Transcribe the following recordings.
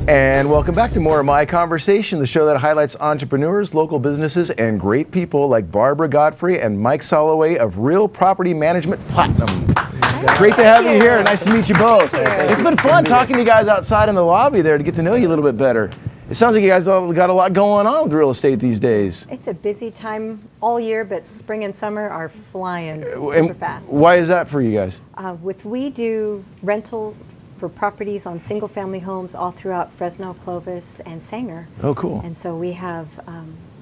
And welcome back to more of My Conversation, the show that highlights entrepreneurs, local businesses, and great people like Barbara Godfrey and Mike Salway of Real Property Management Platinum. Great to have you here. Nice to meet you both. It's been fun talking to you guys outside in the lobby there to get to know you a little bit better. It sounds like you guys all got a lot going on with real estate these days. It's a busy time all year, but spring and summer are flying super fast. Why is that for you guys? We do rentals for properties on single-family homes all throughout Fresno, Clovis, and Sanger. Oh, cool. And so we have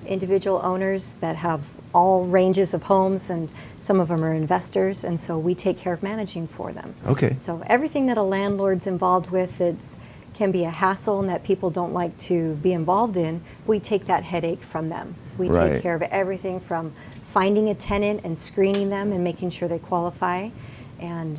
individual owners that have all ranges of homes, and some of them are investors, and so we take care of managing for them. Okay. So everything that a landlord's involved with, can be a hassle and that people don't like to be involved in, we take that headache from them. We take care of everything from finding a tenant and screening them and making sure they qualify, and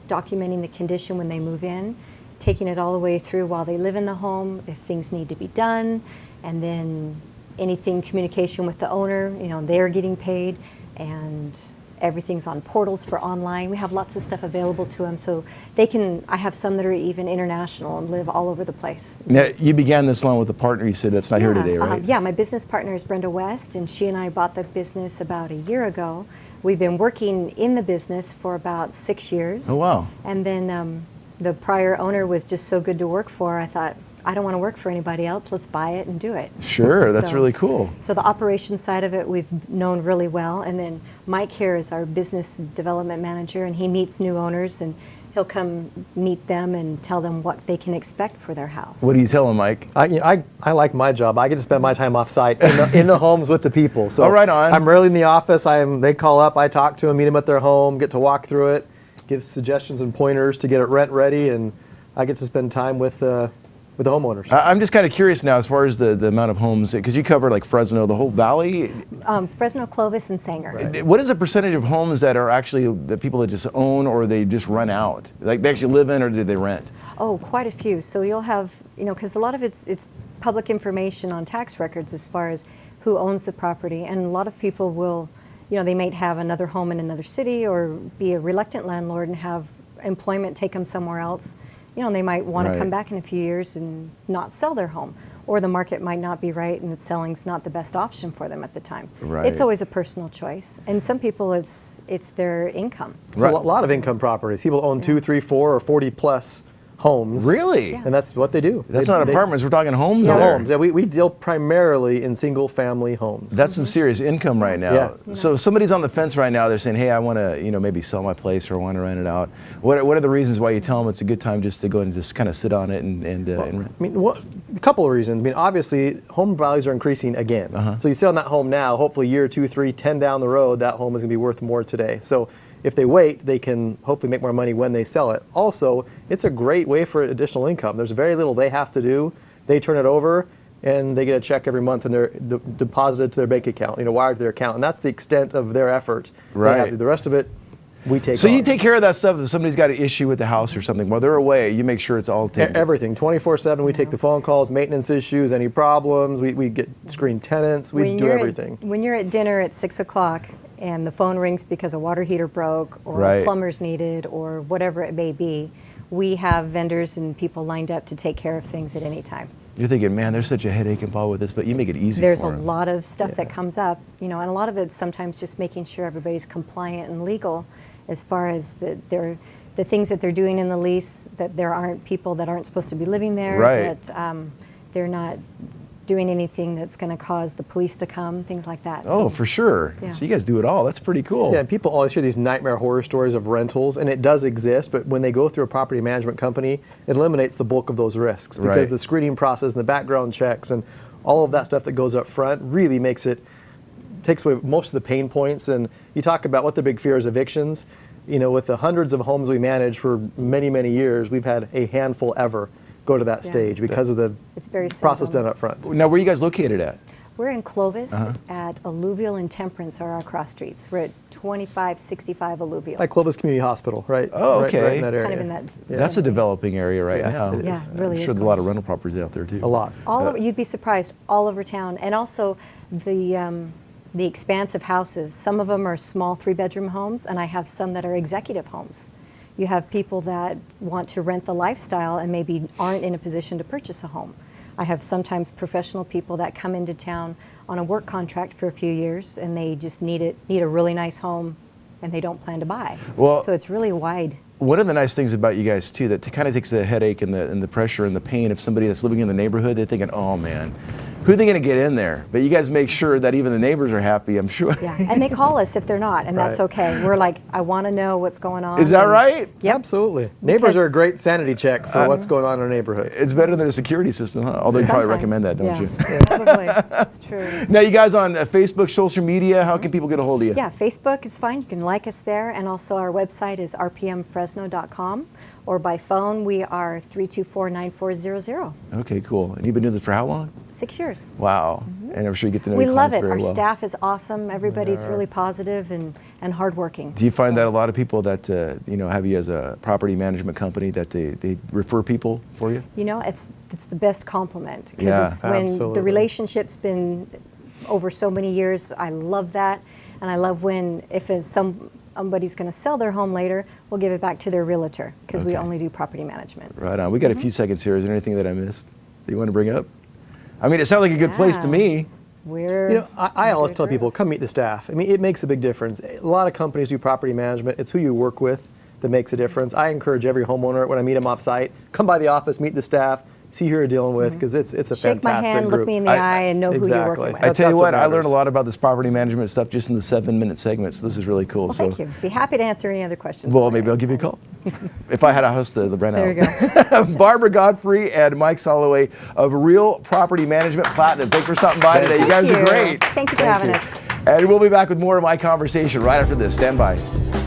documenting the condition when they move in, taking it all the way through while they live in the home, if things need to be done, and then anything communication with the owner, they're getting paid, and everything's on portals for online. We have lots of stuff available to them, so I have some that are even international and live all over the place. Now, you began this along with a partner, you said that's not here today, right? Yeah, my business partner is Brenda West, and she and I bought the business about a year ago. We've been working in the business for about 6 years. Oh, wow. And then the prior owner was just so good to work for, I thought, I don't want to work for anybody else, let's buy it and do it. Sure, that's really cool. So the operations side of it we've known really well, and then Mike here is our business development manager, and he meets new owners, and he'll come meet them and tell them what they can expect for their house. What do you tell them, Mike? I like my job. I get to spend my time off site in the homes with the people. So right on. I'm rarely in the office. They call up, I talk to them, meet them at their home, get to walk through it, give suggestions and pointers to get it rent ready, and I get to spend time with the homeowners. I'm just kind of curious now as far as the amount of homes, because you cover like Fresno, the whole valley. Fresno, Clovis, and Sanger. Right. What is the percentage of homes that are actually the people that just own, or they just rent out? Like they actually live in, or do they rent? Oh, quite a few. So you'll have, because a lot of it's public information on tax records as far as who owns the property, and a lot of people will, they might have another home in another city or be a reluctant landlord and have employment take them somewhere else. They might want to come back in a few years and not sell their home, or the market might not be right and selling's not the best option for them at the time. Right. It's always a personal choice, and some people it's their income. Right. A lot of income properties. People own 2, 3, 4, or 40 plus homes. Really? Yeah. And that's what they do. That's not apartments, we're talking homes there. Homes. Yeah, we deal primarily in single family homes. That's some serious income right now. Yeah. So if somebody's on the fence right now, they're saying, hey, I want to maybe sell my place or I want to rent it out. What are the reasons why you tell them it's a good time just to go and just kind of sit on it and rent? A couple of reasons. Obviously, home values are increasing again. So you sit on that home now, hopefully year, 2, 3, 10 down the road, that home is going to be worth more today. So if they wait, they can hopefully make more money when they sell it. Also, it's a great way for additional income. There's very little they have to do. They turn it over, and they get a check every month, and they're deposited to their bank account, wired to their account, and that's the extent of their effort. Right. The rest of it, we take. So you take care of that stuff. If somebody's got an issue with the house or something, while they're away, you make sure it's all taken. Everything, 24/7. We take the phone calls, maintenance issues, any problems. We get screen tenants. We do everything. When you're at dinner at 6 o'clock and the phone rings because a water heater broke or a plumber's needed or whatever it may be, we have vendors and people lined up to take care of things at any time. You're thinking, man, there's such a headache involved with this, but you make it easy There's for a them. lot of stuff that comes up, and a lot of it's sometimes just making sure everybody's compliant and legal as far as the things that they're doing in the lease, that there aren't people that aren't supposed to be living there, that they're not doing anything that's going to cause the police to come, things like that. Oh, for sure. Yeah. So you guys do it all. That's pretty cool. Yeah, and people always hear these nightmare horror stories of rentals, and it does exist, but when they go through a property management company, it eliminates the bulk of those risks because the screening process and the background checks and all of that stuff that goes up front really takes away most of the pain points. And you talk about what the big fear is, evictions. With the hundreds of homes we manage for many, many years, we've had a handful ever go to that stage because of the process done up front. Now, where are you guys located at? We're in Clovis at Alluvial and Temperance are our cross streets. We're at 2565 Alluvial. Like Clovis Community Hospital, right? Oh, okay. Right in that area. Kind of in that. That's a developing area now. Yeah, it really I'm is. sure there's a lot of rental properties out there too. A lot. You'd be surprised, all over town. And also the expansive houses. Some of them are small 3-bedroom homes, and I have some that are executive homes. You have people that want to rent the lifestyle and maybe aren't in a position to purchase a home. I have sometimes professional people that come into town on a work contract for a few years, and they just need a really nice home, and they don't plan to buy. Well, so it's really wide. One of the nice things about you guys too, that kind of takes the headache and the pressure and the pain of somebody that's living in the neighborhood. They're thinking, oh man, who are they going to get in there? But you guys make sure that even the neighbors are happy, I'm sure. Yeah, and they call us if they're not, and that's okay. We're like, I want to know what's going on. Is that right? Yep. Absolutely. Neighbors are a great sanity check for what's going on in our neighborhood. It's better than a security system, huh? Although you probably recommend that, don't yeah. you? Yeah, probably. That's true. Now, you guys on Facebook, social media, how can people get a hold of you? Yeah, Facebook is fine. You can like us there, and also our website is rpmfresno.com. Or by phone, we are 324-9400. Okay, cool. And you've been doing this for how long? 6 years. Wow. And I'm sure you get to know We your love clients it. very Our well. staff is awesome. Everybody's really positive and hardworking. Do you find that a lot of people that have you as a property management company that they refer people for you? You know, it's the best compliment, because Yeah, it's when absolutely. the relationship's been over so many years. I love that, and I love when if somebody's going to sell their home later, we'll give it back to their realtor, because we only do property management. Right on. We got a few seconds here. Is there anything that I missed that you want to bring up? I mean, it sounds like a good place to me. I always tell people, come meet the staff. I mean, it makes a big difference. A lot of companies do property management. It's who you work with that makes a difference. I encourage every homeowner, when I meet them off site, come by the office, meet the staff, see who you're dealing with, because it's a Shake fantastic my hand, group. look me in the eye, and know who you're working with. I tell you what, I learned matters. a lot about this property management stuff just in the 7-minute segments. This is really cool. Well, thank you. Be happy to answer any other questions. Well, maybe I'll give you a call. If I had a house to rent out. There you go. Barbara Godfrey and Mike Salway of Real Property Management Platinum. Thanks for stopping by today. You guys are great. Thank you for having us. And we'll be back with more of my conversation right after this. Stand by.